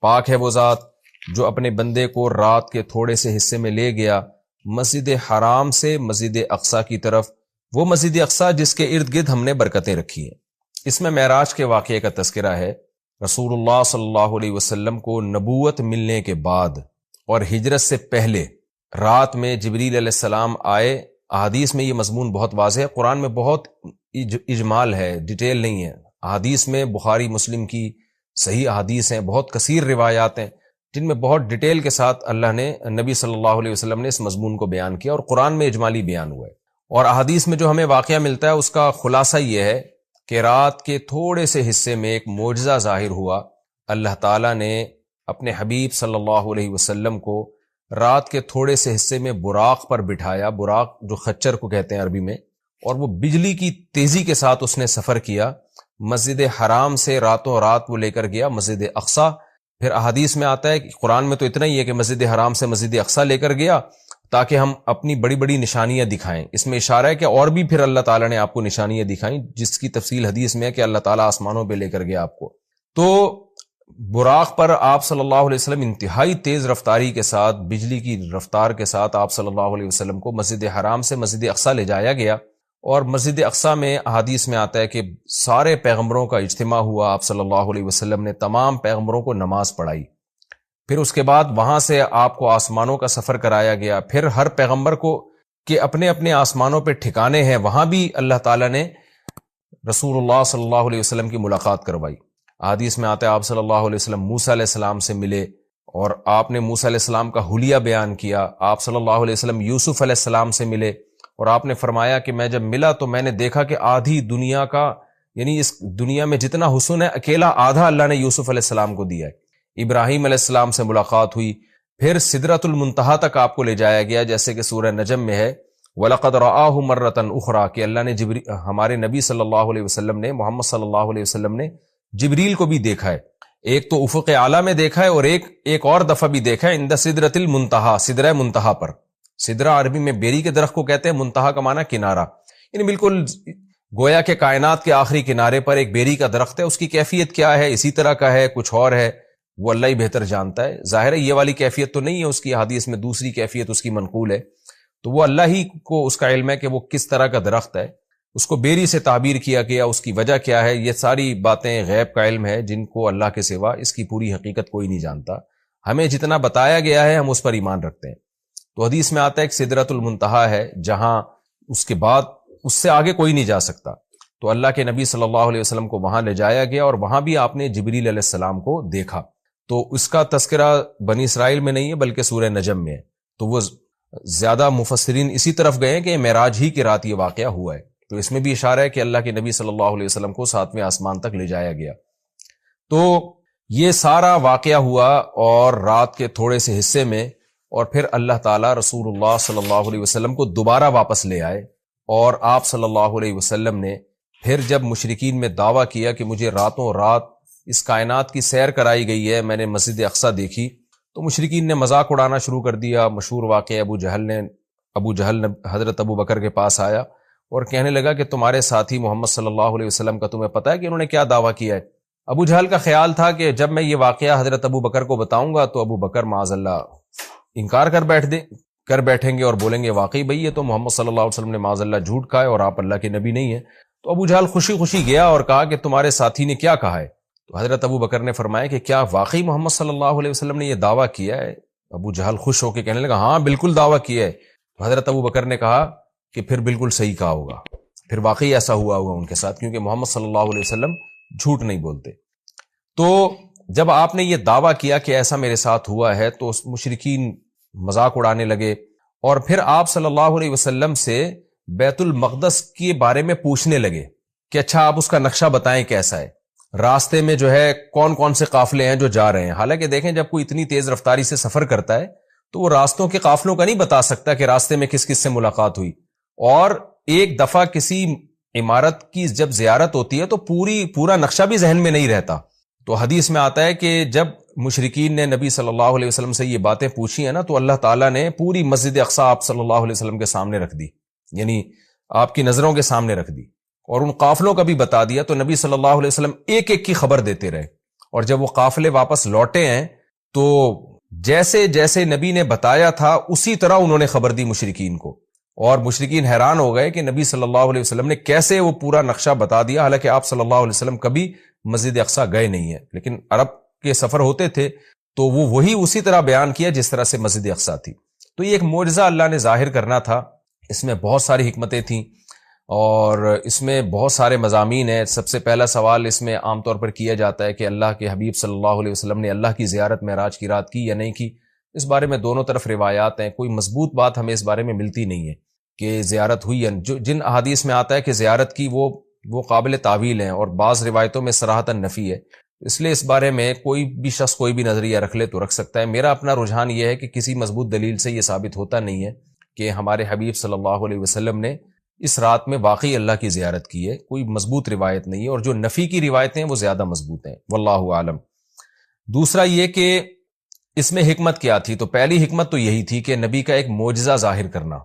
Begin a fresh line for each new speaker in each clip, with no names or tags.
پاک ہے وہ ذات جو اپنے بندے کو رات کے تھوڑے سے حصے میں لے گیا مسجد حرام سے مسجد اقصی کی طرف، وہ مسجد اقصی جس کے ارد گرد ہم نے برکتیں رکھی ہیں۔ اس میں معراج کے واقعے کا تذکرہ ہے۔ رسول اللہ صلی اللہ علیہ وسلم کو نبوت ملنے کے بعد اور ہجرت سے پہلے رات میں جبریل علیہ السلام آئے۔ احادیث میں یہ مضمون بہت واضح ہے، قرآن میں بہت اجمال ہے، ڈیٹیل نہیں ہے۔ احادیث میں بخاری مسلم کی صحیح احادیث ہیں، بہت کثیر روایات ہیں جن میں بہت ڈیٹیل کے ساتھ اللہ نے، نبی صلی اللہ علیہ وسلم نے اس مضمون کو بیان کیا، اور قرآن میں اجمالی بیان ہوا ہے۔ اور احادیث میں جو ہمیں واقعہ ملتا ہے اس کا خلاصہ یہ ہے کہ رات کے تھوڑے سے حصے میں ایک معجزہ ظاہر ہوا۔ اللہ تعالیٰ نے اپنے حبیب صلی اللہ علیہ وسلم کو رات کے تھوڑے سے حصے میں براق پر بٹھایا، براق جو خچر کو کہتے ہیں عربی میں، اور وہ بجلی کی تیزی کے ساتھ اس نے سفر کیا۔ مسجد حرام سے راتوں رات وہ لے کر گیا مسجد اقصی۔ پھر احادیث میں آتا ہے کہ قرآن میں تو اتنا ہی ہے کہ مسجد حرام سے مسجد اقصی لے کر گیا تاکہ ہم اپنی بڑی بڑی نشانیاں دکھائیں۔ اس میں اشارہ ہے کہ اور بھی پھر اللہ تعالیٰ نے آپ کو نشانیاں دکھائیں، جس کی تفصیل حدیث میں ہے کہ اللہ تعالیٰ آسمانوں پہ لے کر گیا آپ کو۔ تو براق پر آپ صلی اللہ علیہ وسلم انتہائی تیز رفتاری کے ساتھ، بجلی کی رفتار کے ساتھ آپ صلی اللہ علیہ وسلم کو مسجد حرام سے مسجد اقصی لے جایا گیا۔ اور مسجد اقصی میں احادیث میں آتا ہے کہ سارے پیغمبروں کا اجتماع ہوا، آپ صلی اللہ علیہ وسلم نے تمام پیغمبروں کو نماز پڑھائی۔ پھر اس کے بعد وہاں سے آپ کو آسمانوں کا سفر کرایا گیا۔ پھر ہر پیغمبر کو کہ اپنے اپنے آسمانوں پہ ٹھکانے ہیں، وہاں بھی اللہ تعالیٰ نے رسول اللہ صلی اللہ علیہ وسلم کی ملاقات کروائی۔ حدیث میں آتا ہے آپ صلی اللہ علیہ وسلم موسیٰ علیہ السلام سے ملے اور آپ نے موسیٰ علیہ السلام کا حلیہ بیان کیا۔ آپ صلی اللہ علیہ وسلم یوسف علیہ السلام سے ملے اور آپ نے فرمایا کہ میں جب ملا تو میں نے دیکھا کہ آدھی دنیا کا، یعنی اس دنیا میں جتنا حسن ہے اکیلا آدھا اللہ نے یوسف علیہ السلام کو دیا ہے۔ ابراہیم علیہ السلام سے ملاقات ہوئی، پھر سدرۃ المنتہا تک آپ کو لے جایا گیا، جیسے کہ سورہ نجم میں ہے وَلَقَدْ رَآهُ مَرَّةً أُخْرَىٰ کہ اللہ نے ہمارے نبی صلی اللہ علیہ وسلم نے، محمد صلی اللہ علیہ وسلم نے جبریل کو بھی دیکھا ہے۔ ایک تو افق اعلیٰ میں دیکھا ہے اور ایک اور دفعہ بھی دیکھا ہے عند سدرۃ المنتہا، سدرہ منتہا پر۔ سدرہ عربی میں بیری کے درخت کو کہتے ہیں، منتہا کا معنی کنارہ، یعنی بالکل گویا کہ کائنات کے آخری کنارے پر ایک بیری کا درخت ہے۔ اس کی کیفیت کیا ہے، اسی طرح کا ہے کچھ اور ہے، وہ اللہ ہی بہتر جانتا ہے۔ ظاہر ہے یہ والی کیفیت تو نہیں ہے اس کی، حدیث میں دوسری کیفیت اس کی منقول ہے، تو وہ اللہ ہی کو اس کا علم ہے کہ وہ کس طرح کا درخت ہے۔ اس کو بیری سے تعبیر کیا گیا، اس کی وجہ کیا ہے، یہ ساری باتیں غیب کا علم ہے جن کو اللہ کے سوا اس کی پوری حقیقت کوئی نہیں جانتا۔ ہمیں جتنا بتایا گیا ہے ہم اس پر ایمان رکھتے ہیں۔ تو حدیث میں آتا ہے کہ سدرۃ المنتہا ہے جہاں اس کے بعد اس سے آگے کوئی نہیں جا سکتا۔ تو اللہ کے نبی صلی اللہ علیہ وسلم کو وہاں لے جایا گیا اور وہاں بھی آپ نے جبریل علیہ السلام کو دیکھا۔ تو اس کا تذکرہ بنی اسرائیل میں نہیں ہے بلکہ سورہ نجم میں ہے۔ تو وہ زیادہ مفسرین اسی طرف گئے ہیں کہ معراج ہی کی رات یہ واقعہ ہوا ہے۔ تو اس میں بھی اشارہ ہے کہ اللہ کے نبی صلی اللہ علیہ وسلم کو 7ویں آسمان تک لے جایا گیا۔ تو یہ سارا واقعہ ہوا اور رات کے تھوڑے سے حصے میں، اور پھر اللہ تعالیٰ رسول اللہ صلی اللہ علیہ وسلم کو دوبارہ واپس لے آئے، اور آپ صلی اللہ علیہ وسلم نے پھر جب مشرکین میں دعویٰ کیا کہ مجھے راتوں رات اس کائنات کی سیر کرائی گئی ہے، میں نے مسجد اقصی دیکھی، تو مشرکین نے مذاق اڑانا شروع کر دیا۔ مشہور واقعہ ابو جہل حضرت ابو بکر کے پاس آیا اور کہنے لگا کہ تمہارے ساتھی محمد صلی اللہ علیہ وسلم کا تمہیں پتہ ہے کہ انہوں نے کیا دعویٰ کیا ہے؟ ابو جہل کا خیال تھا کہ جب میں یہ واقعہ حضرت ابو بکر کو بتاؤں گا تو ابو بکر معاذ اللہ انکار کر بیٹھیں گے اور بولیں گے واقعی بھئی یہ تو محمد صلی اللہ علیہ وسلم نے معاذ اللہ جھوٹ کہا ہے اور آپ اللہ کے نبی نہیں ہیں۔ تو ابو جہل خوشی خوشی گیا اور کہا کہ تمہارے ساتھی نے کیا کہا ہے؟ تو حضرت ابو بکر نے فرمایا کہ کیا واقعی محمد صلی اللہ علیہ وسلم نے یہ دعویٰ کیا ہے؟ ابو جہل خوش ہو کے کہنے لگا ہاں بالکل دعویٰ کیا ہے۔ تو حضرت ابو بکر نے کہا کہ پھر بالکل صحیح کہا ہوگا، پھر واقعی ایسا ہوا ہوگا ان کے ساتھ، کیونکہ محمد صلی اللہ علیہ وسلم جھوٹ نہیں بولتے۔ تو جب آپ نے یہ دعویٰ کیا کہ ایسا میرے ساتھ ہوا ہے تو مشرکین مذاق اڑانے لگے، اور پھر آپ صلی اللہ علیہ وسلم سے بیت المقدس کے بارے میں پوچھنے لگے کہ اچھا آپ اس کا نقشہ بتائیں کیسا ہے، راستے میں جو ہے کون کون سے قافلے ہیں جو جا رہے ہیں۔ حالانکہ دیکھیں جب کوئی اتنی تیز رفتاری سے سفر کرتا ہے تو وہ راستوں کے قافلوں کا نہیں بتا سکتا کہ راستے میں کس کس سے ملاقات ہوئی، اور ایک دفعہ کسی عمارت کی جب زیارت ہوتی ہے تو پورا نقشہ بھی ذہن میں نہیں رہتا۔ تو حدیث میں آتا ہے کہ جب مشرکین نے نبی صلی اللہ علیہ وسلم سے یہ باتیں پوچھی ہیں نا تو اللہ تعالیٰ نے پوری مسجد اقصی آپ صلی اللہ علیہ وسلم کے سامنے رکھ دی، یعنی آپ کی نظروں کے سامنے رکھ دی، اور ان قافلوں کا بھی بتا دیا۔ تو نبی صلی اللہ علیہ وسلم ایک ایک کی خبر دیتے رہے، اور جب وہ قافلے واپس لوٹے ہیں تو جیسے جیسے نبی نے بتایا تھا اسی طرح انہوں نے خبر دی مشرکین کو، اور مشرکین حیران ہو گئے کہ نبی صلی اللہ علیہ وسلم نے کیسے وہ پورا نقشہ بتا دیا، حالانکہ آپ صلی اللہ علیہ وسلم کبھی مسجد اقصیٰ گئے نہیں ہیں، لیکن عرب کے سفر ہوتے تھے تو وہ وہی اسی طرح بیان کیا جس طرح سے مسجد اقصیٰ تھی۔ تو یہ ایک معجزہ اللہ نے ظاہر کرنا تھا، اس میں بہت ساری حکمتیں تھیں اور اس میں بہت سارے مضامین ہیں۔ سب سے پہلا سوال اس میں عام طور پر کیا جاتا ہے کہ اللہ کے حبیب صلی اللہ علیہ وسلم نے اللہ کی زیارت معراج کی رات کی یا نہیں کی۔ اس بارے میں دونوں طرف روایات ہیں، کوئی مضبوط بات ہمیں اس بارے میں ملتی نہیں ہے کہ زیارت ہوئی ہے۔ جن احادیث میں آتا ہے کہ زیارت کی وہ قابل تعویل ہیں، اور بعض روایتوں میں صراحتاً نفی ہے، اس لیے اس بارے میں کوئی بھی شخص کوئی بھی نظریہ رکھ لے تو رکھ سکتا ہے۔ میرا اپنا رجحان یہ ہے کہ کسی مضبوط دلیل سے یہ ثابت ہوتا نہیں ہے کہ ہمارے حبیب صلی اللہ علیہ وسلم نے اس رات میں واقعی اللہ کی زیارت کی ہے، کوئی مضبوط روایت نہیں ہے، اور جو نفی کی روایتیں وہ زیادہ مضبوط ہیں، واللہ عالم۔ دوسرا یہ کہ اس میں حکمت کیا تھی، تو پہلی حکمت تو یہی تھی کہ نبی کا ایک معجزہ ظاہر کرنا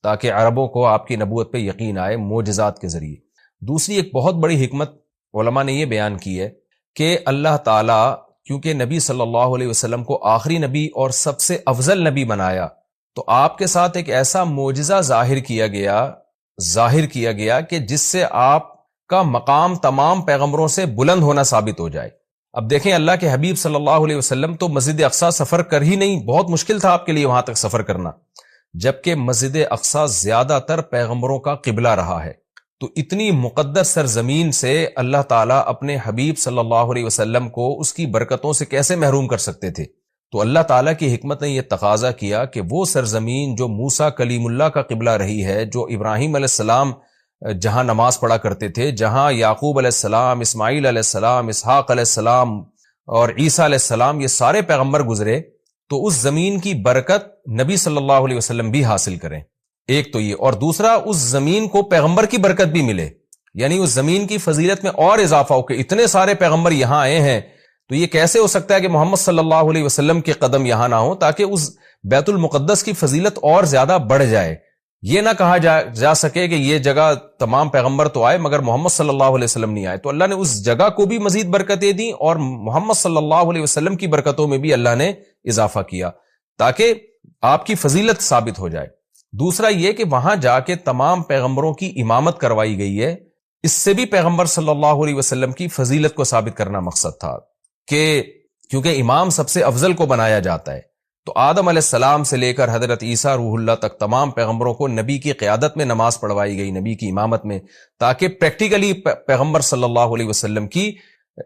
تاکہ عربوں کو آپ کی نبوت پہ یقین آئے معجزات کے ذریعے۔ دوسری ایک بہت بڑی حکمت علماء نے یہ بیان کی ہے کہ اللہ تعالیٰ کیونکہ نبی صلی اللہ علیہ وسلم کو آخری نبی اور سب سے افضل نبی بنایا، تو آپ کے ساتھ ایک ایسا معجزہ ظاہر کیا گیا کہ جس سے آپ کا مقام تمام پیغمبروں سے بلند ہونا ثابت ہو جائے۔ اب دیکھیں اللہ کے حبیب صلی اللہ علیہ وسلم تو مسجد اقصیٰ سفر کر ہی نہیں، بہت مشکل تھا آپ کے لیے وہاں تک سفر کرنا، جبکہ مسجد اقصیٰ زیادہ تر پیغمبروں کا قبلہ رہا ہے۔ تو اتنی مقدس سرزمین سے اللہ تعالیٰ اپنے حبیب صلی اللہ علیہ وسلم کو اس کی برکتوں سے کیسے محروم کر سکتے تھے؟ تو اللہ تعالیٰ کی حکمت نے یہ تقاضا کیا کہ وہ سرزمین جو موسیٰ کلیم اللہ کا قبلہ رہی ہے، جو ابراہیم علیہ السلام جہاں نماز پڑھا کرتے تھے، جہاں یعقوب علیہ السلام، اسماعیل علیہ السلام، اسحاق علیہ السلام اور عیسیٰ علیہ السلام یہ سارے پیغمبر گزرے، تو اس زمین کی برکت نبی صلی اللہ علیہ وسلم بھی حاصل کریں، ایک تو یہ، اور دوسرا اس زمین کو پیغمبر کی برکت بھی ملے، یعنی اس زمین کی فضیلت میں اور اضافہ ہو کہ اتنے سارے پیغمبر یہاں آئے ہیں، تو یہ کیسے ہو سکتا ہے کہ محمد صلی اللہ علیہ وسلم کے قدم یہاں نہ ہو، تاکہ اس بیت المقدس کی فضیلت اور زیادہ بڑھ جائے، یہ نہ کہا جا سکے کہ یہ جگہ تمام پیغمبر تو آئے مگر محمد صلی اللہ علیہ وسلم نہیں آئے۔ تو اللہ نے اس جگہ کو بھی مزید برکتیں دیں اور محمد صلی اللہ علیہ وسلم کی برکتوں میں بھی اللہ نے اضافہ کیا تاکہ آپ کی فضیلت ثابت ہو جائے۔ دوسرا یہ کہ وہاں جا کے تمام پیغمبروں کی امامت کروائی گئی ہے، اس سے بھی پیغمبر صلی اللہ علیہ وسلم کی فضیلت کو ثابت کرنا مقصد تھا کہ کیونکہ امام سب سے افضل کو بنایا جاتا ہے، تو آدم علیہ السلام سے لے کر حضرت عیسیٰ روح اللہ تک تمام پیغمبروں کو نبی کی قیادت میں نماز پڑھوائی گئی، نبی کی امامت میں، تاکہ پریکٹیکلی پیغمبر صلی اللہ علیہ وسلم کی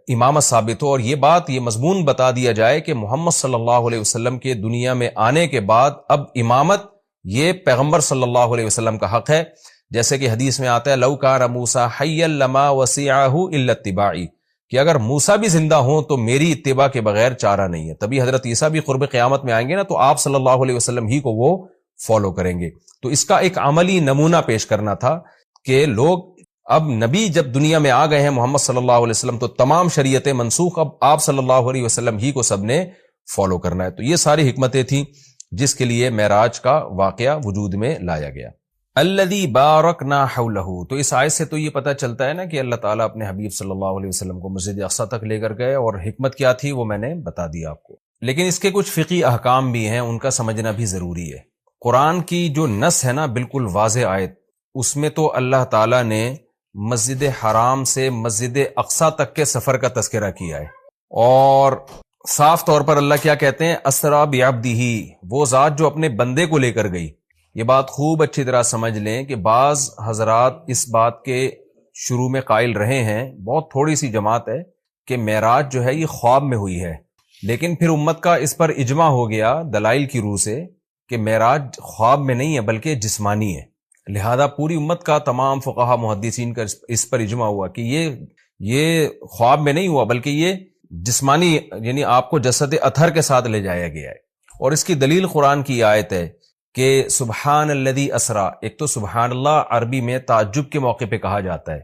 امامت ثابت ہو، اور یہ مضمون بتا دیا جائے کہ محمد صلی اللہ علیہ وسلم کے دنیا میں آنے کے بعد اب امامت یہ پیغمبر صلی اللہ علیہ وسلم کا حق ہے، جیسے کہ حدیث میں آتا ہے لو کان موسیٰ حیا لما وسعہ الا اتباعی، کہ اگر موسیٰ بھی زندہ ہوں تو میری اتباع کے بغیر چارہ نہیں ہے۔ تبھی حضرت عیسیٰ بھی قرب قیامت میں آئیں گے نا، تو آپ صلی اللہ علیہ وسلم ہی کو وہ فالو کریں گے۔ تو اس کا ایک عملی نمونہ پیش کرنا تھا کہ لوگ اب نبی جب دنیا میں آ گئے ہیں محمد صلی اللہ علیہ وسلم، تو تمام شریعتیں منسوخ، اب آپ صلی اللہ علیہ وسلم ہی کو سب نے فالو کرنا ہے۔ تو یہ ساری حکمتیں تھیں جس کے لیے معراج کا واقعہ وجود میں لایا گیا۔ الذی بارکنا حولہ، تو اس آیت سے تو یہ پتہ چلتا ہے نا کہ اللہ تعالیٰ اپنے حبیب صلی اللہ علیہ وسلم کو مسجد اقصیٰ تک لے کر گئے، اور حکمت کیا تھی وہ میں نے بتا دیا آپ کو، لیکن اس کے کچھ فقہی احکام بھی ہیں، ان کا سمجھنا بھی ضروری ہے۔ قرآن کی جو نص ہے نا بالکل واضح آیت، اس میں تو اللہ تعالیٰ نے مسجد حرام سے مسجد اقصیٰ تک کے سفر کا تذکرہ کیا ہے، اور صاف طور پر اللہ کیا کہتے ہیں، اسریٰ بعبدہ، وہ ذات جو اپنے بندے کو لے کر گئی۔ یہ بات خوب اچھی طرح سمجھ لیں کہ بعض حضرات اس بات کے شروع میں قائل رہے ہیں، بہت تھوڑی سی جماعت ہے، کہ معراج جو ہے یہ خواب میں ہوئی ہے، لیکن پھر امت کا اس پر اجماع ہو گیا دلائل کی روح سے کہ معراج خواب میں نہیں ہے بلکہ جسمانی ہے، لہذا پوری امت کا تمام فقہا محدثین کا اس پر اجماع ہوا کہ یہ خواب میں نہیں ہوا بلکہ یہ جسمانی، یعنی آپ کو جسد اطہر کے ساتھ لے جایا گیا ہے۔ اور اس کی دلیل قرآن کی آیت ہے کہ سبحان الذی اسریٰ، ایک تو سبحان اللہ عربی میں تعجب کے موقع پہ کہا جاتا ہے،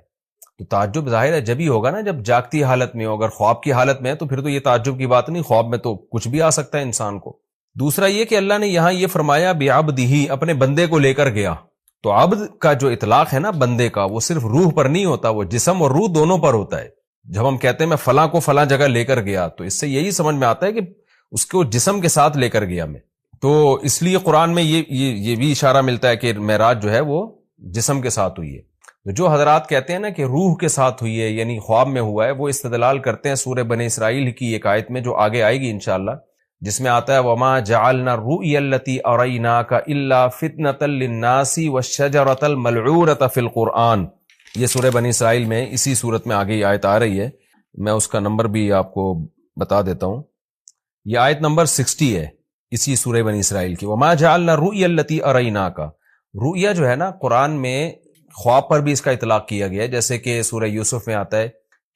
تو تعجب ظاہر ہے جب ہی ہوگا نا جب جاگتی حالت میں ہو، اگر خواب کی حالت میں ہے تو پھر تو یہ تعجب کی بات نہیں، خواب میں تو کچھ بھی آ سکتا ہے انسان کو۔ دوسرا یہ کہ اللہ نے یہاں یہ فرمایا بعبدہ، اپنے بندے کو لے کر گیا، تو عبد کا جو اطلاق ہے نا بندے کا، وہ صرف روح پر نہیں ہوتا، وہ جسم اور روح دونوں پر ہوتا ہے۔ جب ہم کہتے ہیں میں فلاں کو فلاں جگہ لے کر گیا، تو اس سے یہی سمجھ میں آتا ہے کہ اس کو جسم کے ساتھ لے کر گیا میں. تو اس لیے قرآن میں یہ بھی اشارہ ملتا ہے کہ معراج جو ہے وہ جسم کے ساتھ ہوئی ہے. جو حضرات کہتے ہیں نا کہ روح کے ساتھ ہوئی ہے یعنی خواب میں ہوا ہے، وہ استدلال کرتے ہیں سورہ بنی اسرائیل کی ایک آیت میں جو آگے آئے گی انشاءاللہ، جس میں آتا ہے وَمَا جَعَلْنَا الرُّؤْيَا الَّتِي أَرَيْنَاكَ إِلَّا فِتْنَةً لِلنَّاسِ وَالشَّجَرَةَ الْمَلْعُونَةَ فِي الْقُرْآنِ. یہ سورہ بنی اسرائیل میں اسی صورت میں آگے یہ آیت آ رہی ہے. میں اس کا نمبر بھی آپ کو بتا دیتا ہوں. یہ آیت نمبر 60 ہے اسی سورہ بنی اسرائیل کی. وَمَا جَعَلْنَا الرُّؤْيَا الَّتِي أَرَيْنَاكَ. رؤیا جو ہے نا، قرآن میں خواب پر بھی اس کا اطلاق کیا گیا ہے، جیسے کہ سورہ یوسف میں آتا ہے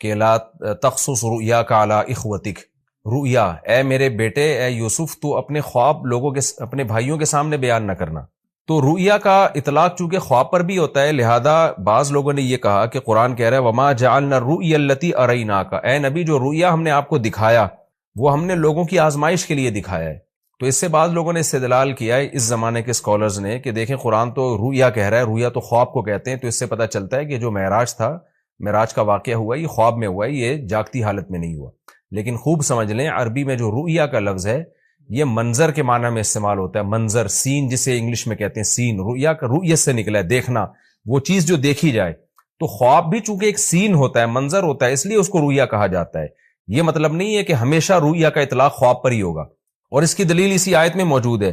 کہ لا تقصص رؤیاک علی اخوتک. رؤیا، اے میرے بیٹے، اے یوسف، تو اپنے خواب لوگوں کے اپنے بھائیوں کے سامنے بیان نہ کرنا. تو رؤیا کا اطلاق چونکہ خواب پر بھی ہوتا ہے، لہذا بعض لوگوں نے یہ کہا کہ قرآن کہہ رہا ہے وما جعلنا الرؤیا التي اریناک، اے نبی جو رؤیا ہم نے آپ کو دکھایا وہ ہم نے لوگوں کی آزمائش کے لیے دکھایا ہے. تو اس سے بعض لوگوں نے استدلال کیا ہے اس زمانے کے اسکالرز نے کہ دیکھیں قرآن تو رؤیا کہہ رہا ہے، رؤیا تو خواب کو کہتے ہیں، تو اس سے پتہ چلتا ہے کہ جو معراج تھا، معراج کا واقعہ ہوا یہ خواب میں ہوا ہے، یہ جاگتی حالت میں نہیں ہوا. لیکن خوب سمجھ لیں عربی میں جو رؤیا کا لفظ ہے یہ منظر کے معنی میں استعمال ہوتا ہے. منظر، سین جسے انگلش میں کہتے ہیں، سین. رؤیا کا رؤیت سے نکلا ہے، دیکھنا، وہ چیز جو دیکھی جائے. تو خواب بھی چونکہ ایک سین ہوتا ہے، منظر ہوتا ہے، اس لیے اس کو رؤیا کہا جاتا ہے. یہ مطلب نہیں ہے کہ ہمیشہ رؤیا کا اطلاق خواب پر ہی ہوگا. اور اس کی دلیل اسی آیت میں موجود ہے.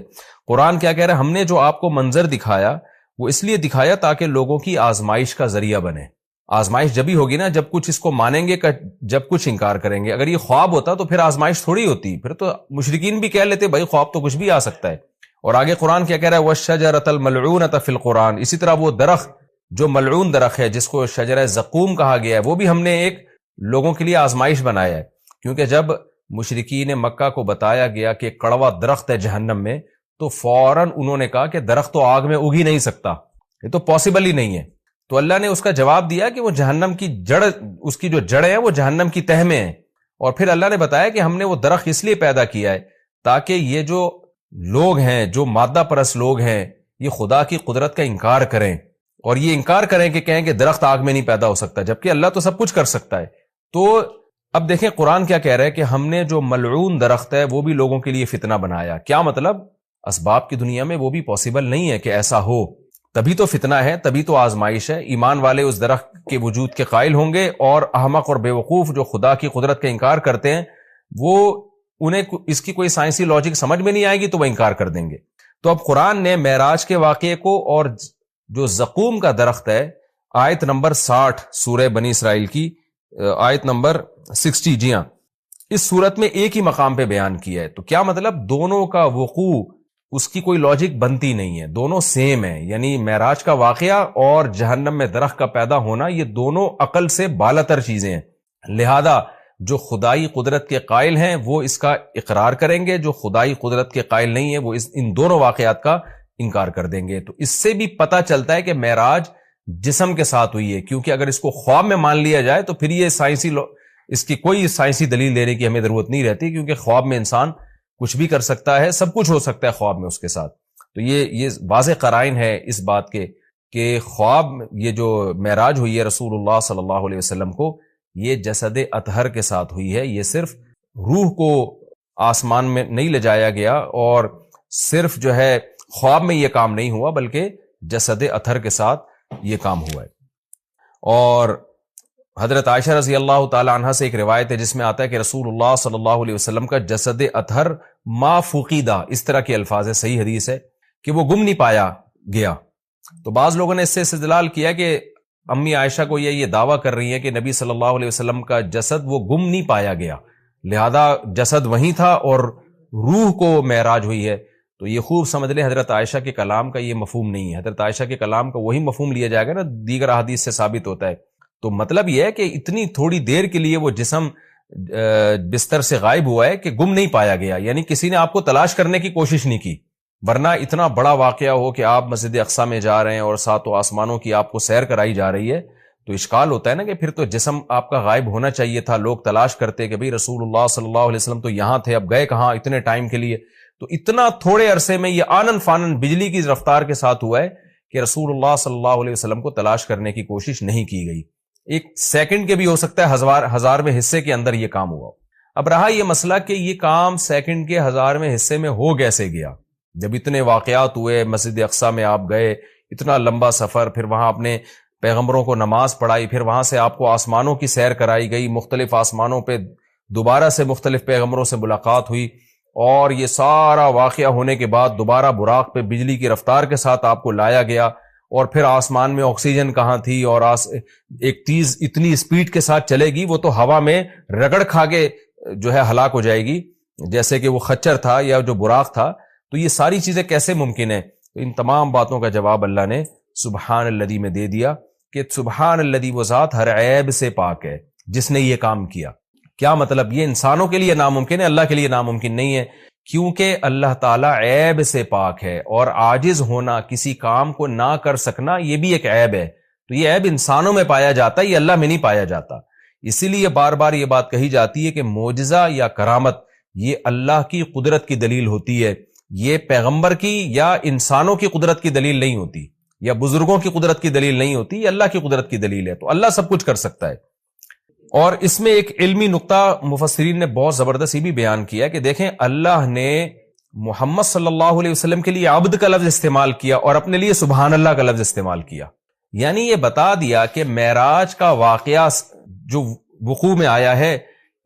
قرآن کیا کہہ رہا ہے؟ ہم نے جو آپ کو منظر دکھایا وہ اس لیے دکھایا تاکہ لوگوں کی آزمائش کا ذریعہ بنے. آزمائش جب ہی ہوگی نا جب کچھ اس کو مانیں گے، جب کچھ انکار کریں گے. اگر یہ خواب ہوتا تو پھر آزمائش تھوڑی ہوتی، پھر تو مشرکین بھی کہہ لیتے بھائی خواب تو کچھ بھی آ سکتا ہے. اور آگے قرآن کیا کہہ رہا ہے وَالشَّجَرَةَ الْمَلْعُونَةَ فِي الْقُرْآنِ. اسی طرح وہ درخت جو ملعون درخت ہے جس کو شجرہ زقوم کہا گیا ہے، وہ بھی ہم نے ایک لوگوں کے لیے آزمائش بنایا ہے. کیونکہ جب مشرکین مکہ کو بتایا گیا کہ کڑوا درخت ہے جہنم میں، تو فوراً انہوں نے کہا کہ درخت تو آگ میں اگ ہی نہیں سکتا، یہ تو پاسبل ہی نہیں ہے. تو اللہ نے اس کا جواب دیا کہ وہ جہنم کی جڑ، اس کی جو جڑیں ہیں وہ جہنم کی تہ میں ہیں. اور پھر اللہ نے بتایا کہ ہم نے وہ درخت اس لیے پیدا کیا ہے تاکہ یہ جو لوگ ہیں، جو مادہ پرست لوگ ہیں، یہ خدا کی قدرت کا انکار کریں، اور یہ انکار کریں کہ کہیں کہ درخت آگ میں نہیں پیدا ہو سکتا، جبکہ اللہ تو سب کچھ کر سکتا ہے. تو اب دیکھیں قرآن کیا کہہ رہا ہے کہ ہم نے جو ملعون درخت ہے وہ بھی لوگوں کے لیے فتنہ بنایا. کیا مطلب؟ اسباب کی دنیا میں وہ بھی پاسبل نہیں ہے کہ ایسا ہو، تبھی تو فتنہ ہے، تبھی تو آزمائش ہے. ایمان والے اس درخت کے وجود کے قائل ہوں گے، اور احمق اور بے وقوف جو خدا کی قدرت کا انکار کرتے ہیں وہ انہیں اس کی کوئی سائنسی لاجک سمجھ میں نہیں آئے گی تو وہ انکار کر دیں گے. تو اب قرآن نے معراج کے واقعے کو اور جو زقوم کا درخت ہے، آیت نمبر 60 سورہ بنی اسرائیل کی آیت نمبر 60، جی ہاں، اس صورت میں ایک ہی مقام پہ بیان کیا ہے. تو کیا مطلب؟ دونوں کا وقوع اس کی کوئی لاجک بنتی نہیں ہے، دونوں سیم ہیں. یعنی معراج کا واقعہ اور جہنم میں درخت کا پیدا ہونا یہ دونوں عقل سے بالاتر چیزیں ہیں. لہذا جو خدائی قدرت کے قائل ہیں وہ اس کا اقرار کریں گے، جو خدائی قدرت کے قائل نہیں ہیں وہ ان دونوں واقعات کا انکار کر دیں گے. تو اس سے بھی پتہ چلتا ہے کہ معراج جسم کے ساتھ ہوئی ہے، کیونکہ اگر اس کو خواب میں مان لیا جائے تو پھر یہ اس کی کوئی سائنسی دلیل دینے کی ہمیں ضرورت نہیں رہتی، کیونکہ خواب میں انسان کچھ بھی کر سکتا ہے، سب کچھ ہو سکتا ہے خواب میں اس کے ساتھ. تو یہ واضح قرائن ہے اس بات کے کہ خواب یہ جو معراج ہوئی ہے رسول اللہ صلی اللہ علیہ وسلم کو، یہ جسد اطہر کے ساتھ ہوئی ہے. یہ صرف روح کو آسمان میں نہیں لے جایا گیا، اور صرف جو ہے خواب میں یہ کام نہیں ہوا، بلکہ جسد اطہر کے ساتھ یہ کام ہوا ہے. اور حضرت عائشہ رضی اللہ تعالی عنہ سے ایک روایت ہے جس میں آتا ہے کہ رسول اللہ صلی اللہ علیہ وسلم کا جسد اطہر ما فقیدہ، اس طرح کے الفاظ ہے، صحیح حدیث ہے کہ وہ گم نہیں پایا گیا. تو بعض لوگوں نے اس سے استدلال کیا کہ امی عائشہ کو یہ دعویٰ کر رہی ہیں کہ نبی صلی اللہ علیہ وسلم کا جسد وہ گم نہیں پایا گیا، لہذا جسد وہیں تھا اور روح کو معراج ہوئی ہے. تو یہ خوب سمجھ لیں حضرت عائشہ کے کلام کا یہ مفہوم نہیں ہے. حضرت عائشہ کے کلام کا وہی مفہوم لیا جائے گا نا دیگر احادیث سے ثابت ہوتا ہے. تو مطلب یہ ہے کہ اتنی تھوڑی دیر کے لیے وہ جسم بستر سے غائب ہوا ہے کہ گم نہیں پایا گیا، یعنی کسی نے آپ کو تلاش کرنے کی کوشش نہیں کی. ورنہ اتنا بڑا واقعہ ہو کہ آپ مسجد اقصیٰ میں جا رہے ہیں اور ساتوں آسمانوں کی آپ کو سیر کرائی جا رہی ہے، تو اشکال ہوتا ہے نا کہ پھر تو جسم آپ کا غائب ہونا چاہیے تھا. لوگ تلاش کرتے کہ بھئی رسول اللہ صلی اللہ علیہ وسلم تو یہاں تھے، اب گئے کہاں اتنے ٹائم کے لیے. تو اتنا تھوڑے عرصے میں یہ آنن فانن بجلی کی رفتار کے ساتھ ہوا ہے کہ رسول اللہ صلی اللہ علیہ وسلم کو تلاش کرنے کی کوشش نہیں کی گئی. ایک سیکنڈ کے بھی ہو سکتا ہے ہزارویں حصے کے اندر یہ کام ہوا. اب رہا یہ مسئلہ کہ یہ کام سیکنڈ کے ہزارویں حصے میں ہو کیسے گیا. جب اتنے واقعات ہوئے، مسجد اقصیٰ میں آپ گئے، اتنا لمبا سفر، پھر وہاں اپنے پیغمبروں کو نماز پڑھائی، پھر وہاں سے آپ کو آسمانوں کی سیر کرائی گئی، مختلف آسمانوں پہ دوبارہ سے مختلف پیغمبروں سے ملاقات ہوئی، اور یہ سارا واقعہ ہونے کے بعد دوبارہ براق پہ بجلی کی رفتار کے ساتھ آپ کو لایا گیا، اور پھر آسمان میں آکسیجن کہاں تھی، اور ایک تیز اتنی اسپیڈ کے ساتھ چلے گی وہ تو ہوا میں رگڑ کھا کے جو ہے ہلاک ہو جائے گی، جیسے کہ وہ خچر تھا یا جو براق تھا. تو یہ ساری چیزیں کیسے ممکن ہیں؟ تو ان تمام باتوں کا جواب اللہ نے سبحان الذی میں دے دیا کہ سبحان الذی، وہ ذات ہر عیب سے پاک ہے جس نے یہ کام کیا. کیا مطلب؟ یہ انسانوں کے لیے ناممکن ہے، اللہ کے لیے ناممکن نہیں ہے، کیونکہ اللہ تعالیٰ عیب سے پاک ہے، اور عاجز ہونا، کسی کام کو نہ کر سکنا، یہ بھی ایک عیب ہے. تو یہ عیب انسانوں میں پایا جاتا ہے، یہ اللہ میں نہیں پایا جاتا. اسی لیے بار بار یہ بات کہی جاتی ہے کہ معجزہ یا کرامت یہ اللہ کی قدرت کی دلیل ہوتی ہے، یہ پیغمبر کی یا انسانوں کی قدرت کی دلیل نہیں ہوتی، یا بزرگوں کی قدرت کی دلیل نہیں ہوتی، یہ اللہ کی قدرت کی دلیل ہے. تو اللہ سب کچھ کر سکتا ہے. اور اس میں ایک علمی نقطہ مفسرین نے بہت زبردست یہ بھی بیان کیا کہ دیکھیں، اللہ نے محمد صلی اللہ علیہ وسلم کے لیے عبد کا لفظ استعمال کیا اور اپنے لیے سبحان اللہ کا لفظ استعمال کیا. یعنی یہ بتا دیا کہ معراج کا واقعہ جو وقوع میں آیا ہے،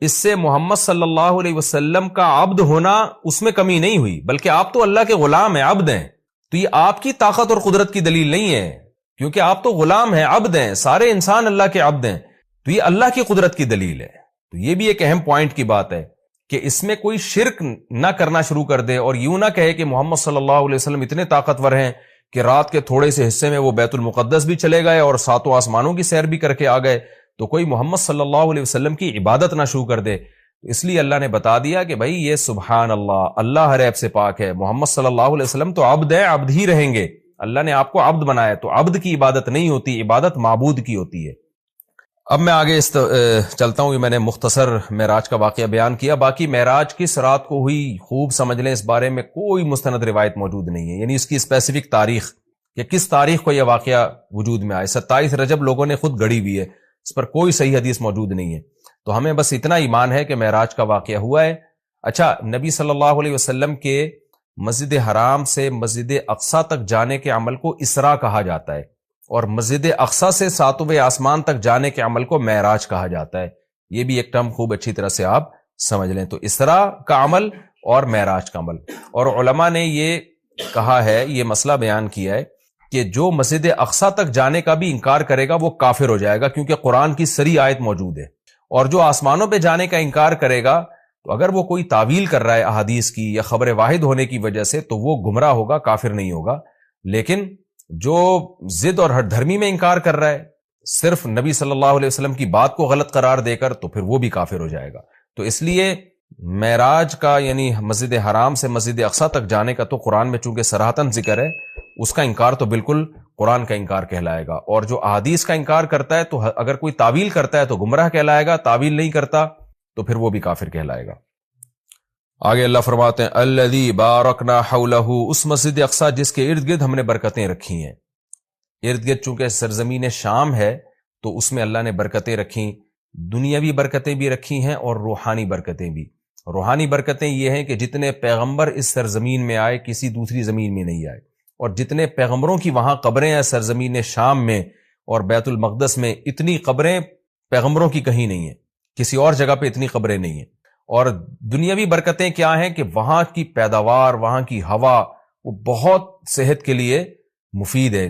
اس سے محمد صلی اللہ علیہ وسلم کا عبد ہونا اس میں کمی نہیں ہوئی، بلکہ آپ تو اللہ کے غلام ہیں، عبد ہیں. تو یہ آپ کی طاقت اور قدرت کی دلیل نہیں ہے، کیونکہ آپ تو غلام ہیں، عبد ہیں، سارے انسان اللہ کے عبد ہیں. تو یہ اللہ کی قدرت کی دلیل ہے. تو یہ بھی ایک اہم پوائنٹ کی بات ہے کہ اس میں کوئی شرک نہ کرنا شروع کر دے اور یوں نہ کہے کہ محمد صلی اللہ علیہ وسلم اتنے طاقتور ہیں کہ رات کے تھوڑے سے حصے میں وہ بیت المقدس بھی چلے گئے اور ساتوں آسمانوں کی سیر بھی کر کے آ گئے، تو کوئی محمد صلی اللہ علیہ وسلم کی عبادت نہ شروع کر دے. اس لیے اللہ نے بتا دیا کہ بھائی یہ سبحان اللہ، اللہ ہر عیب سے پاک ہے، محمد صلی اللہ علیہ وسلم تو عبد ہیں، عبد ہی رہیں گے. اللہ نے آپ کو عبد بنایا، تو عبد کی عبادت نہیں ہوتی، عبادت معبود کی ہوتی ہے. اب میں آگے چلتا ہوں. یہ میں نے مختصر معراج کا واقعہ بیان کیا، باقی معراج کس رات کو ہوئی خوب سمجھ لیں، اس بارے میں کوئی مستند روایت موجود نہیں ہے، یعنی اس کی اسپیسیفک تاریخ کہ کس تاریخ کو یہ واقعہ وجود میں آئے. 27 رجب لوگوں نے خود گڑی ہوئی ہے، اس پر کوئی صحیح حدیث موجود نہیں ہے. تو ہمیں بس اتنا ایمان ہے کہ معراج کا واقعہ ہوا ہے. اچھا، نبی صلی اللہ علیہ وسلم کے مسجد حرام سے مسجد اقصیٰ تک جانے کے عمل کو اسراء کہا جاتا ہے، اور مسجد اقصیٰ سے ساتویں آسمان تک جانے کے عمل کو معراج کہا جاتا ہے. یہ بھی ایک ٹرم خوب اچھی طرح سے آپ سمجھ لیں. تو اسراء کا عمل اور معراج کا عمل. اور علماء نے یہ کہا ہے، یہ مسئلہ بیان کیا ہے کہ جو مسجد اقصیٰ تک جانے کا بھی انکار کرے گا وہ کافر ہو جائے گا، کیونکہ قرآن کی صریح آیت موجود ہے. اور جو آسمانوں پہ جانے کا انکار کرے گا، تو اگر وہ کوئی تعویل کر رہا ہے احادیث کی یا خبر واحد ہونے کی وجہ سے، تو وہ گمراہ ہوگا، کافر نہیں ہوگا. لیکن جو ضد اور ہٹ دھرمی میں انکار کر رہا ہے صرف نبی صلی اللہ علیہ وسلم کی بات کو غلط قرار دے کر، تو پھر وہ بھی کافر ہو جائے گا. تو اس لیے معراج کا یعنی مسجد حرام سے مسجد اقصیٰ تک جانے کا تو قرآن میں چونکہ صراحتاً ذکر ہے، اس کا انکار تو بالکل قرآن کا انکار کہلائے گا. اور جو احادیث کا انکار کرتا ہے، تو اگر کوئی تعویل کرتا ہے تو گمراہ کہلائے گا، تعویل نہیں کرتا تو پھر وہ بھی کافر کہلائے گا. آگے اللہ فرماتے ہیں الذی بارکنا حولہ، اس مسجد اقصیٰ جس کے ارد گرد ہم نے برکتیں رکھی ہیں. ارد گرد چونکہ سرزمین شام ہے تو اس میں اللہ نے برکتیں رکھی، دنیاوی برکتیں بھی رکھی ہیں اور روحانی برکتیں بھی. روحانی برکتیں یہ ہیں کہ جتنے پیغمبر اس سرزمین میں آئے کسی دوسری زمین میں نہیں آئے، اور جتنے پیغمبروں کی وہاں قبریں ہیں سرزمین شام میں اور بیت المقدس میں، اتنی قبریں پیغمبروں کی کہیں نہیں ہیں، کسی اور جگہ پہ اتنی قبریں نہیں ہیں. اور دنیاوی برکتیں کیا ہیں کہ وہاں کی پیداوار، وہاں کی ہوا وہ بہت صحت کے لیے مفید ہے.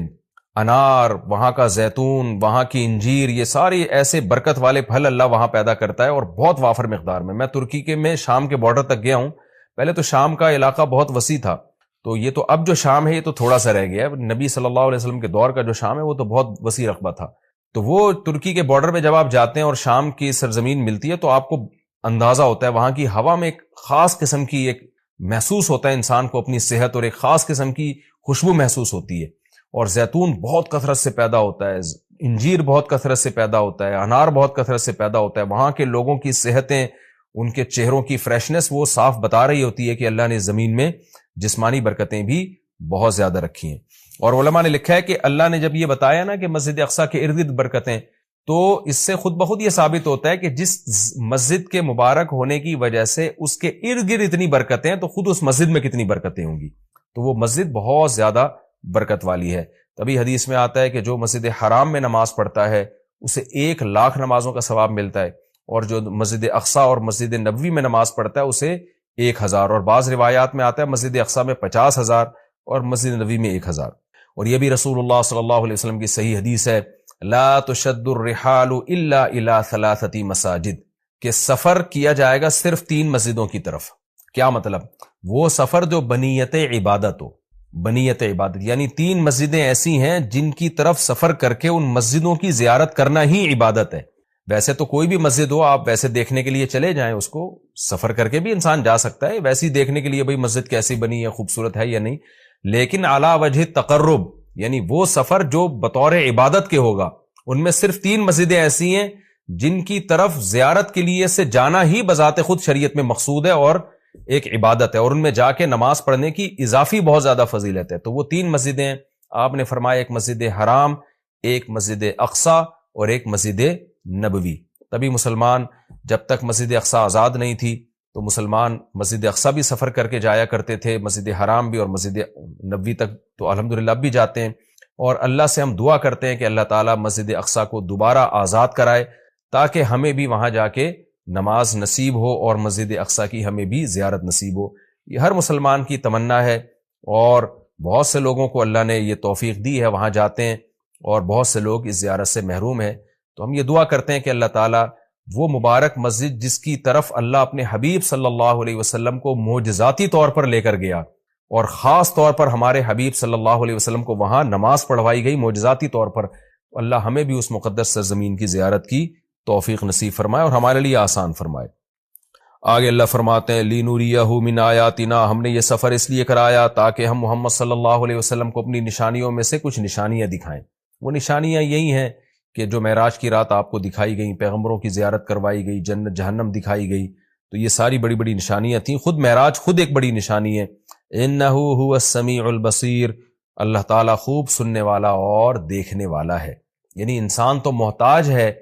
انار، وہاں کا زیتون، وہاں کی انجیر، یہ سارے ایسے برکت والے پھل اللہ وہاں پیدا کرتا ہے، اور بہت وافر مقدار میں. میں ترکی کے میں شام کے بارڈر تک گیا ہوں. پہلے تو شام کا علاقہ بہت وسیع تھا، تو یہ تو اب جو شام ہے یہ تو تھوڑا سا رہ گیا ہے. نبی صلی اللہ علیہ وسلم کے دور کا جو شام ہے وہ تو بہت وسیع رقبہ تھا. تو وہ ترکی کے بارڈر پہ جب آپ جاتے ہیں اور شام کی سرزمین ملتی ہے، تو آپ کو اندازہ ہوتا ہے وہاں کی ہوا میں ایک خاص قسم کی ایک محسوس ہوتا ہے انسان کو اپنی صحت، اور ایک خاص قسم کی خوشبو محسوس ہوتی ہے. اور زیتون بہت کثرت سے پیدا ہوتا ہے، انجیر بہت کثرت سے پیدا ہوتا ہے، انار بہت کثرت سے پیدا ہوتا ہے. وہاں کے لوگوں کی صحتیں، ان کے چہروں کی فریشنس وہ صاف بتا رہی ہوتی ہے کہ اللہ نے زمین میں جسمانی برکتیں بھی بہت زیادہ رکھی ہیں. اور علماء نے لکھا ہے کہ اللہ نے جب یہ بتایا نا کہ مسجد اقصیٰ کے ارد گرد برکتیں، تو اس سے خود بخود یہ ثابت ہوتا ہے کہ جس مسجد کے مبارک ہونے کی وجہ سے اس کے ارد گرد اتنی برکتیں ہیں تو خود اس مسجد میں کتنی برکتیں ہوں گی. تو وہ مسجد بہت زیادہ برکت والی ہے. تبھی حدیث میں آتا ہے کہ جو مسجد حرام میں نماز پڑھتا ہے اسے 1,00,000 نمازوں کا ثواب ملتا ہے، اور جو مسجد اقصیٰ اور مسجد نبوی میں نماز پڑھتا ہے اسے 1,000، اور بعض روایات میں آتا ہے مسجد اقصیٰ میں 50,000 اور مسجد نبوی میں 1,000. اور یہ بھی رسول اللہ صلی اللہ علیہ وسلم کی صحیح حدیث ہے، لا تشد الرحال الا الى 3 مساجد، کہ سفر کیا جائے گا صرف 3 مسجدوں کی طرف. کیا مطلب؟ وہ سفر جو بنیت عبادت ہو، بنیت عبادت یعنی 3 مسجدیں ایسی ہیں جن کی طرف سفر کر کے ان مسجدوں کی زیارت کرنا ہی عبادت ہے. ویسے تو کوئی بھی مسجد ہو آپ ویسے دیکھنے کے لیے چلے جائیں، اس کو سفر کر کے بھی انسان جا سکتا ہے ویسے ہی دیکھنے کے لیے بھئی مسجد کیسی بنی ہے، خوبصورت ہے یا نہیں، لیکن اعلی وجہ تقرب یعنی وہ سفر جو بطور عبادت کے ہوگا. ان میں صرف 3 مسجدیں ایسی ہیں جن کی طرف زیارت کے لیے سے جانا ہی بذات خود شریعت میں مقصود ہے اور ایک عبادت ہے، اور ان میں جا کے نماز پڑھنے کی اضافی بہت زیادہ فضیلت ہے. تو وہ 3 مسجدیں ہیں آپ نے فرمایا، ایک مسجد حرام، ایک مسجد اقصیٰ اور ایک مسجد نبوی. تبھی مسلمان جب تک مسجد اقصیٰ آزاد نہیں تھی تو مسلمان مسجد اقصیٰ بھی سفر کر کے جایا کرتے تھے، مسجد حرام بھی، اور مسجد نبوی تک تو الحمدللہ اب بھی جاتے ہیں. اور اللہ سے ہم دعا کرتے ہیں کہ اللہ تعالیٰ مسجد اقصیٰ کو دوبارہ آزاد کرائے تاکہ ہمیں بھی وہاں جا کے نماز نصیب ہو اور مسجد اقصیٰ کی ہمیں بھی زیارت نصیب ہو. یہ ہر مسلمان کی تمنا ہے، اور بہت سے لوگوں کو اللہ نے یہ توفیق دی ہے، وہاں جاتے ہیں، اور بہت سے لوگ اس زیارت سے محروم ہیں. تو ہم یہ دعا کرتے ہیں کہ اللہ تعالیٰ وہ مبارک مسجد جس کی طرف اللہ اپنے حبیب صلی اللہ علیہ وسلم کو معجزاتی طور پر لے کر گیا، اور خاص طور پر ہمارے حبیب صلی اللہ علیہ وسلم کو وہاں نماز پڑھوائی گئی معجزاتی طور پر، اللہ ہمیں بھی اس مقدس سرزمین کی زیارت کی توفیق نصیب فرمائے اور ہمارے لیے آسان فرمائے. آگے اللہ فرماتے ہیں لِنُرِيَهُ مِنْ آیَاتِنَا، ہم نے یہ سفر اس لیے کرایا تاکہ ہم محمد صلی اللہ علیہ وسلم کو اپنی نشانیوں میں سے کچھ نشانیاں دکھائیں. وہ نشانیاں یہی ہیں کہ جو معراج کی رات آپ کو دکھائی گئی، پیغمبروں کی زیارت کروائی گئی، جنت جہنم دکھائی گئی، تو یہ ساری بڑی بڑی نشانیاں تھیں. خود معراج خود ایک بڑی نشانی ہے. اِنَّهُ هُوَ السَّمِيعُ الْبَصِيرُ، اللہ تعالیٰ خوب سننے والا اور دیکھنے والا ہے. یعنی انسان تو محتاج ہے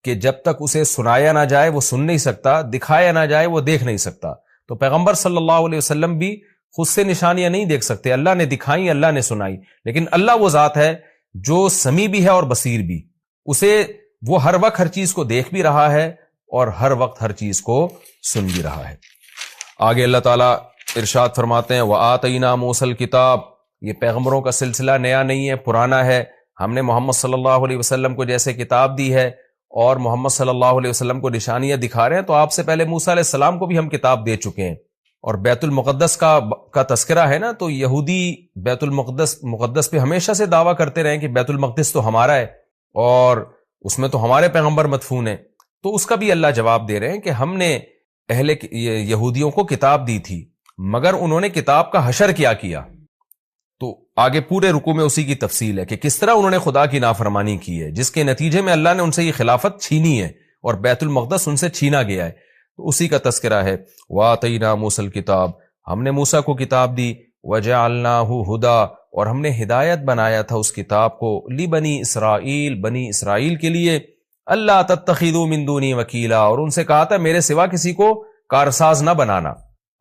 کہ جب تک اسے سنایا نہ جائے وہ سن نہیں سکتا، دکھایا نہ جائے وہ دیکھ نہیں سکتا. تو پیغمبر صلی اللہ علیہ وسلم بھی خود سے نشانیاں نہیں دیکھ سکتے، اللہ نے دکھائیں، اللہ نے سنائی. لیکن اللہ وہ ذات ہے جو سمیع بھی ہے اور بصیر بھی، اسے وہ ہر وقت ہر چیز کو دیکھ بھی رہا ہے اور ہر وقت ہر چیز کو سن بھی رہا ہے. آگے اللہ تعالیٰ ارشاد فرماتے ہیں وَآتَيْنَا مُوسَى الْكِتَابَ، یہ پیغمبروں کا سلسلہ نیا نہیں ہے، پرانا ہے. ہم نے محمد صلی اللہ علیہ وسلم کو جیسے کتاب دی ہے اور محمد صلی اللہ علیہ وسلم کو نشانیاں دکھا رہے ہیں، تو آپ سے پہلے موسیٰ علیہ السلام کو بھی ہم کتاب دے چکے ہیں. اور بیت المقدس کا تذکرہ ہے نا، تو یہودی بیت المقدس پہ ہمیشہ سے دعویٰ کرتے رہے کہ بیت المقدس تو ہمارا ہے اور اس میں تو ہمارے پیغمبر مدفون ہیں. تو اس کا بھی اللہ جواب دے رہے ہیں کہ ہم نے اہل یہودیوں کو کتاب دی تھی، مگر انہوں نے کتاب کا حشر کیا. تو آگے پورے رکوع میں اسی کی تفصیل ہے کہ کس طرح انہوں نے خدا کی نافرمانی کی ہے، جس کے نتیجے میں اللہ نے ان سے یہ خلافت چھینی ہے اور بیت المقدس ان سے چھینا گیا ہے. تو اسی کا تذکرہ ہے وَآتَيْنَا مُوسَى الْكِتَابَ، ہم نے موسیٰ کو کتاب دی، وَجَعَلْنَاهُ هُدًى، اور ہم نے ہدایت بنایا تھا اس کتاب کو، لِبَنِي اسرائیل، بنی اسرائیل کے لیے، اللہ تتخذوا من دونی وکیلا، اور ان سے کہا تھا میرے سوا کسی کو کارساز نہ بنانا،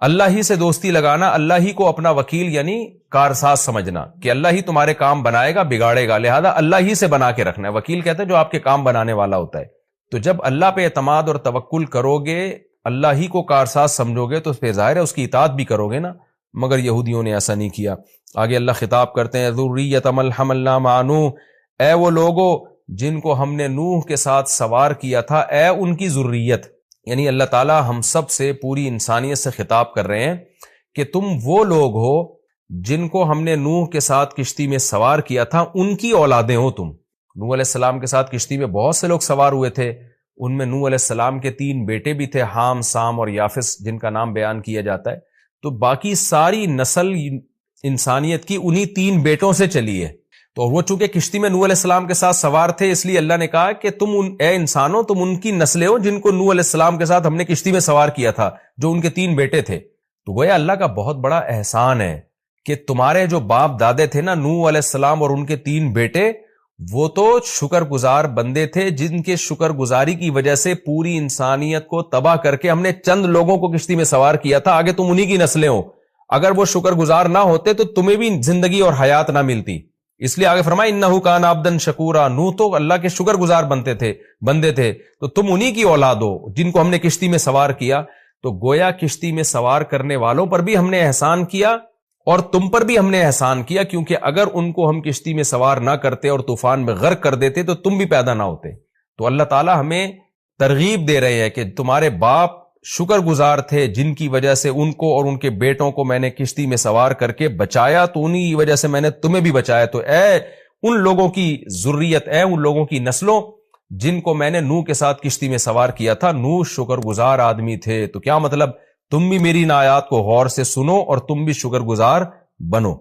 اللہ ہی سے دوستی لگانا، اللہ ہی کو اپنا وکیل یعنی کارساز سمجھنا کہ اللہ ہی تمہارے کام بنائے گا بگاڑے گا، لہذا اللہ ہی سے بنا کے رکھنا ہے. وکیل کہتے ہیں جو آپ کے کام بنانے والا ہوتا ہے. تو جب اللہ پہ اعتماد اور توکل کرو گے، اللہ ہی کو کارساز سمجھو گے، تو اس پہ ظاہر ہے اس کی اطاعت بھی کرو گے نا. مگر یہودیوں نے ایسا نہیں کیا. آگے اللہ خطاب کرتے ہیں ذریۃ من حملنا مع نوح، اے وہ لوگو جن کو ہم نے نوح کے ساتھ سوار کیا تھا، اے ان کی ذریت. یعنی اللہ تعالیٰ ہم سب سے، پوری انسانیت سے خطاب کر رہے ہیں کہ تم وہ لوگ ہو جن کو ہم نے نوح کے ساتھ کشتی میں سوار کیا تھا، ان کی اولادیں ہو تم. نوح علیہ السلام کے ساتھ کشتی میں بہت سے لوگ سوار ہوئے تھے، ان میں نوح علیہ السلام کے 3 بیٹے بھی تھے، حام، سام اور یافس، جن کا نام بیان کیا جاتا ہے. تو باقی ساری نسل انسانیت کی انہی 3 بیٹوں سے چلی ہے. تو وہ چونکہ کشتی میں نوح علیہ السلام کے ساتھ سوار تھے، اس لیے اللہ نے کہا کہ تم اے انسانوں، تم ان کی نسلیں ہو جن کو نوح علیہ السلام کے ساتھ ہم نے کشتی میں سوار کیا تھا، جو ان کے 3 بیٹے تھے. تو گویا اللہ کا بہت بڑا احسان ہے کہ تمہارے جو باپ دادے تھے نا، نوح علیہ السلام اور ان کے 3 بیٹے، وہ تو شکر گزار بندے تھے جن کے شکر گزاری کی وجہ سے پوری انسانیت کو تباہ کر کے ہم نے چند لوگوں کو کشتی میں سوار کیا تھا. آگے تم انہی کی نسلیں ہو. اگر وہ شکر گزار نہ ہوتے تو تمہیں بھی زندگی اور حیات نہ ملتی. اس لیے آگے فرمایا انہ کان عبدا شکورا. نوح تو اللہ کے شکر گزار بندے تھے تو تم انہی کی اولاد ہو جن کو ہم نے کشتی میں سوار کیا. تو گویا کشتی میں سوار کرنے والوں پر بھی ہم نے احسان کیا اور تم پر بھی ہم نے احسان کیا, کیونکہ اگر ان کو ہم کشتی میں سوار نہ کرتے اور طوفان میں غرق کر دیتے تو تم بھی پیدا نہ ہوتے. تو اللہ تعالی ہمیں ترغیب دے رہے ہیں کہ تمہارے باپ شکر گزار تھے جن کی وجہ سے ان کو اور ان کے بیٹوں کو میں نے کشتی میں سوار کر کے بچایا, تو انہی کی وجہ سے میں نے تمہیں بھی بچایا. تو اے ان لوگوں کی ذریت, اے ان لوگوں کی نسلوں جن کو میں نے نوح کے ساتھ کشتی میں سوار کیا تھا, نوح شکر گزار آدمی تھے. تو کیا مطلب, تم بھی میری ان آیات کو غور سے سنو اور تم بھی شکر گزار بنو.